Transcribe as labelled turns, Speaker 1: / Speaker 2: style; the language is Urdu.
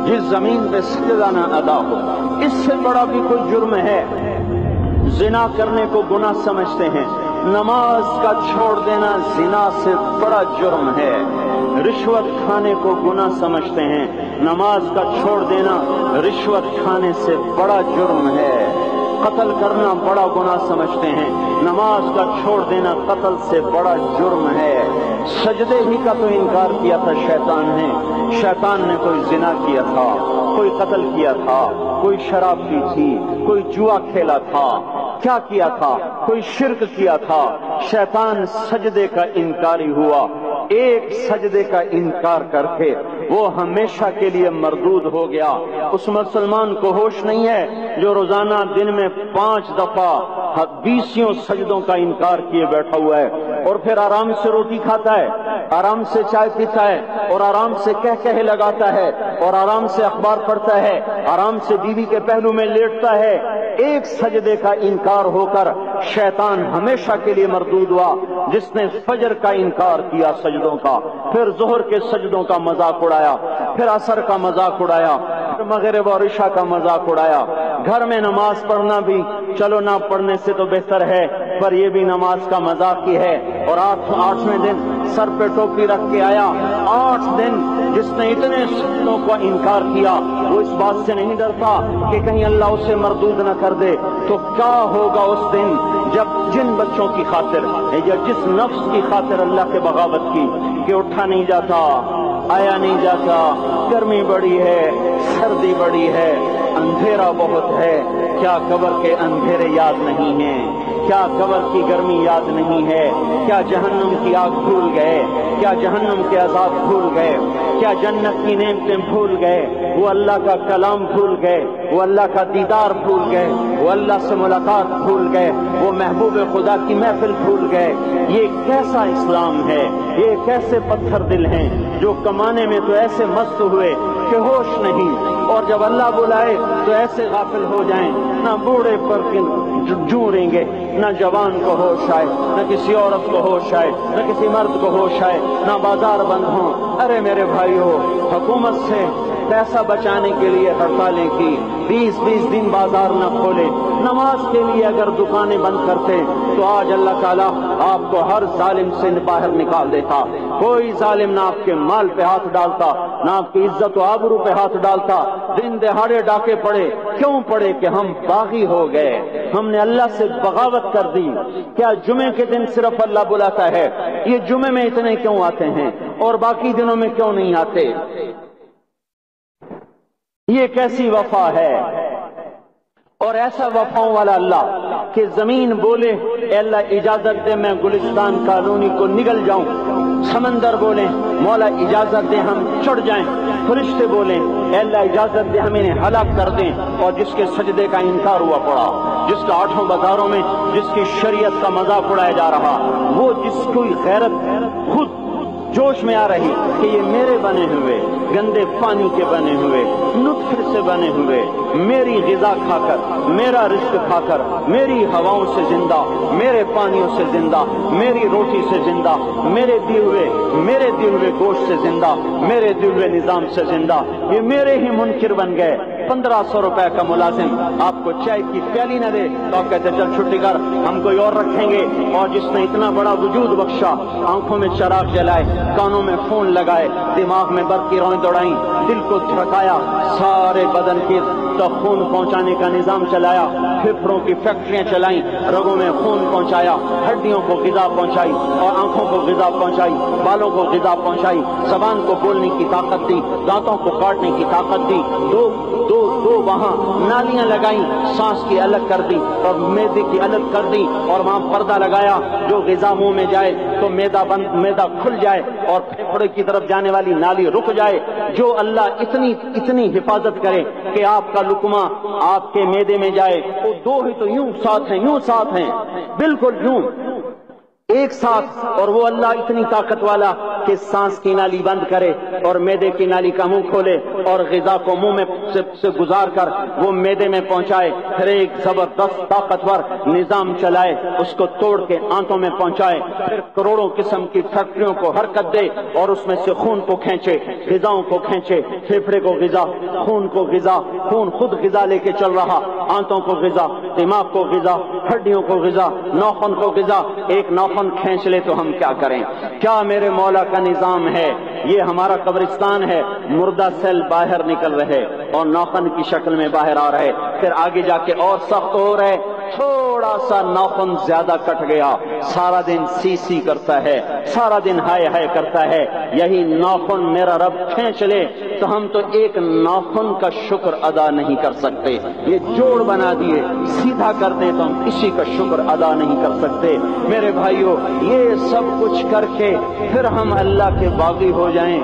Speaker 1: جس زمین پہ سجدہ نہ ادا ہو، اس سے بڑا بھی کوئی جرم ہے؟ زنا کرنے کو گناہ سمجھتے ہیں، نماز کا چھوڑ دینا زنا سے بڑا جرم ہے۔ رشوت کھانے کو گناہ سمجھتے ہیں، نماز کا چھوڑ دینا رشوت کھانے سے بڑا جرم ہے۔ قتل کرنا بڑا گناہ سمجھتے ہیں، نماز کا چھوڑ دینا قتل سے بڑا جرم ہے۔ سجدے ہی کا تو انکار کیا تھا شیطان نے، شیطان نے کوئی زنا کیا تھا، کوئی قتل کیا تھا، کوئی شراب پی تھی، کوئی جوا کھیلا تھا، کیا کیا تھا؟ کوئی شرک کیا تھا۔ شیطان سجدے کا انکاری ہوا، ایک سجدے کا انکار کر کے وہ ہمیشہ کے لیے مردود ہو گیا۔ اس مسلمان کو ہوش نہیں ہے جو روزانہ دن میں 5 دفعہ 20 سجدوں کا انکار کیے بیٹھا ہوا ہے، اور پھر آرام سے روٹی کھاتا ہے، آرام سے چائے پیتا ہے، اور آرام سے کہے لگاتا ہے، اور آرام سے اخبار پڑھتا ہے، آرام سے بیوی کے پہلو میں لیٹتا ہے۔ ایک سجدے کا انکار ہو کر شیطان ہمیشہ کے لیے مردود ہوا۔ جس نے فجر کا انکار کیا سجدوں کا، پھر ظہر کے سجدوں کا مذاق اڑایا، پھر عصر کا مذاق اڑایا، پھر مغرب اور عشاء کا مذاق اڑایا۔ گھر میں نماز پڑھنا بھی چلو نہ پڑھنے سے تو بہتر ہے، پر یہ بھی نماز کا مذاق ہی ہے۔ اور 8ویں دن سر پہ ٹوپی رکھ کے آیا۔ 8 دن جس نے اتنے سجدوں کا انکار کیا، وہ اس بات سے نہیں ڈرتا کہ کہیں اللہ اسے مردود نہ کر دے۔ تو کیا ہوگا اس دن جب جن بچوں کی خاطر یا جس نفس کی خاطر اللہ کے بغاوت کی کہ اٹھا نہیں جاتا، آیا نہیں جاتا، گرمی بڑی ہے، سردی بڑی ہے، اندھیرا بہت ہے، کیا قبر کے اندھیرے یاد نہیں ہیں؟ کیا قبر کی گرمی یاد نہیں ہے؟ کیا جہنم کی آگ بھول گئے؟ کیا جہنم کے عذاب بھول گئے؟ کیا جنت کی نعمتیں بھول گئے؟ وہ اللہ کا کلام بھول گئے، وہ اللہ کا دیدار بھول گئے، وہ اللہ سے ملاقات بھول گئے، وہ محبوب خدا کی محفل بھول گئے۔ یہ کیسا اسلام ہے؟ یہ کیسے پتھر دل ہیں جو کمانے میں تو ایسے مست ہوئے کہ ہوش نہیں، اور جب اللہ بلائے تو ایسے غافل ہو جائیں، نہ بوڑھے پر جوڑیں گے، نہ جوان کو ہوش آئے، نہ کسی عورت کو ہوش آئے، نہ کسی مرد کو ہوش آئے، نہ بازار بند ہوں۔ ارے میرے بھائیو، حکومت سے پیسہ بچانے کے لیے ہڑتالیں کی، 20 دن بازار نہ کھولے، نماز کے لیے اگر دکانیں بند کرتے تو آج اللہ تعالیٰ آپ کو ہر ظالم سے باہر نکال دیتا۔ کوئی ظالم نہ آپ کے مال پہ ہاتھ ڈالتا، نہ آپ کی عزت و آبرو پہ ہاتھ ڈالتا۔ دن دہاڑے ڈاکے پڑے، کیوں پڑے؟ کہ ہم باغی ہو گئے، ہم نے اللہ سے بغاوت کر دی۔ کیا جمعے کے دن صرف اللہ بلاتا ہے؟ یہ جمعے میں اتنے کیوں آتے ہیں اور باقی دنوں میں کیوں نہیں آتے؟ یہ کیسی وفا ہے؟ اور ایسا وفاؤں والا اللہ کہ زمین بولے اے اللہ اجازت دے میں گلستان کالونی کو نگل جاؤں، سمندر بولے مولا اجازت دے ہم چڑھ جائیں، فرشتے بولیں اے اللہ اجازت دے ہم انہیں ہلاک کر دیں، اور جس کے سجدے کا انکار ہوا پڑا، جس کا 8 بازاروں میں جس کی شریعت کا مذاق اڑایا جا رہا، وہ جس کوئی غیرت خود جوش میں آ رہی کہ یہ میرے بنے ہوئے گندے پانی کے بنے ہوئے نطفے سے بنے ہوئے، میری غذا کھا کر، میرا رزق کھا کر، میری ہواؤں سے زندہ، میرے پانیوں سے زندہ، میری روٹی سے زندہ، میرے دیے ہوئے گوشت سے زندہ، میرے دیے ہوئے نظام سے زندہ، یہ میرے ہی منکر بن گئے۔ 1500 روپے کا ملازم آپ کو چائے کی پیالی نہ دے تو آپ کہتے چل چھٹی کر، ہم کوئی اور رکھیں گے۔ اور جس نے اتنا بڑا وجود بخشا، آنکھوں میں چراغ جلائے، کانوں میں فون لگائے، دماغ میں برق کی روئیں دوڑائیں، دل کو دھڑکایا، سارے بدن کے خون پہنچانے کا نظام چلایا، پھپھڑوں کی فیکٹریاں چلائیں، رگوں میں خون پہنچایا، ہڈیوں کو غذا پہنچائی، اور آنکھوں کو غذا پہنچائی، بالوں کو غذا پہنچائی، زبان کو بولنے کی طاقت دی، دانتوں کو کاٹنے کی طاقت دی، دو وہاں نالیاں لگائیں، سانس کی الگ کر دی اور معدے کی الگ کر دی، اور وہاں پردہ لگایا، جو غذا منہ میں جائے تو معدہ کھل جائے اور پھیپھڑے کی طرف جانے والی نالی رک جائے۔ جو اللہ اتنی حفاظت کرے کہ آپ کا لقمہ آپ کے معدے میں جائے، وہ 2 ہی تو یوں ساتھ ہیں بالکل یوں، ایک ساتھ، اور وہ اللہ اتنی طاقت والا کہ سانس کی نالی بند کرے اور معدے کی نالی کا منہ کھولے اور غذا کو منہ میں سے گزار کر وہ معدے میں پہنچائے، پھر ایک زبردست طاقتور نظام چلائے، اس کو توڑ کے آنتوں میں پہنچائے، پھر کروڑوں قسم کی فیکٹریوں کو حرکت دے اور اس میں سے خون کو کھینچے، غذاؤں کو کھینچے، پھیپھڑے کو غذا، خون کو غذا، خون خود غذا لے کے چل رہا، آنتوں کو غذا، دماغ کو غذا، ہڈیوں کو غذا، ناخن کو غذا، ایک ناخن کھینچ لے تو ہم کیا کریں؟ کیا میرے مولا کا نظام ہے؟ یہ ہمارا قبرستان ہے، مردہ سیل باہر نکل رہے اور ناخن کی شکل میں باہر آ رہے، پھر آگے جا کے اور سخت ہو رہے، تھوڑا سا ناخن زیادہ کٹ گیا، سارا دن سی سی کرتا ہے، سارا دن ہائے ہائے کرتا ہے، یہی ناخن میرا رب کھینچ لے تو ہم تو ایک ناخن کا شکر ادا نہیں کر سکتے، یہ جوڑ بنا دیے سیدھا کر دیں تو ہم کسی کا شکر ادا نہیں کر سکتے۔ میرے بھائیو، یہ سب کچھ کر کے پھر ہم اللہ کے باغی ہو جائیں۔